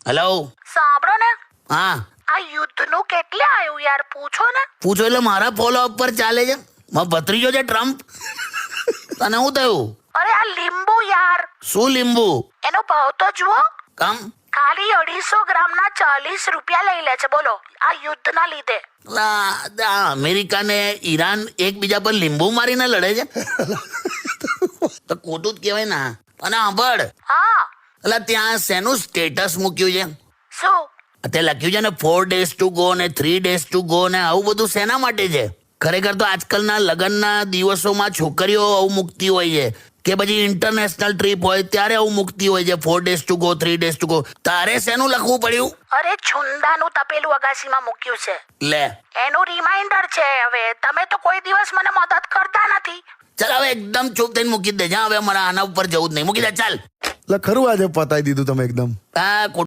Hello. સાંભળો ને, હા આ યુદ્ધનું કેટલે આવ્યું યાર, પૂછો ને. પૂછો એટલે મારા ફોલો અપ પર ચાલે છે. મારો ભત્રીજો છે ટ્રમ્પ. તને શું થયું? અરે આ લીંબુ યાર, શું લીંબુ? એનો ભાવ તો જુઓ. કામ ખાલી 250 ગ્રામના 40 રૂપિયા લઈ લે છે, બોલો, આ યુદ્ધના લીધે. અમેરિકા ને ઈરાન એકબીજા પર લીંબુ મારીને લડે છે. તો ખોટું જ કહેવાય ને. અને સાંભળ, હા. એટલે ત્યાં શેનું સ્ટેટસ મૂક્યું છે? શું? તે લખ્યું છે ને 4 days to go ને 3 days to go ને આવું બધું શેના માટે છે? ખરેખર તો આજકાલના લગ્નના દિવસોમાં છોકરીઓ આવું મૂકતી હોય છે, કે પછી ઇન્ટરનેશનલ ટ્રીપ હોય ત્યારે આવું મૂકતી હોય છે, 4 days to go 3 days to go. તારે શેનું લખવું પડ્યું? અરે છુંદાનું તપેલું અગાસીમાં મૂક્યું છે, લે, એનું રિમાઇન્ડર છે. હવે તમે તો કોઈ દિવસ મને મદદ કરતા નથી. ચાલ હવે એકદમ ચૂપ થઈને મૂકી જ દે. હવે મારે આના ઉપર જવું જ નહીં. મૂકી દે ચાલ. એટલે ખરું આજે પતાવી દીધું તમે એકદમ. હા.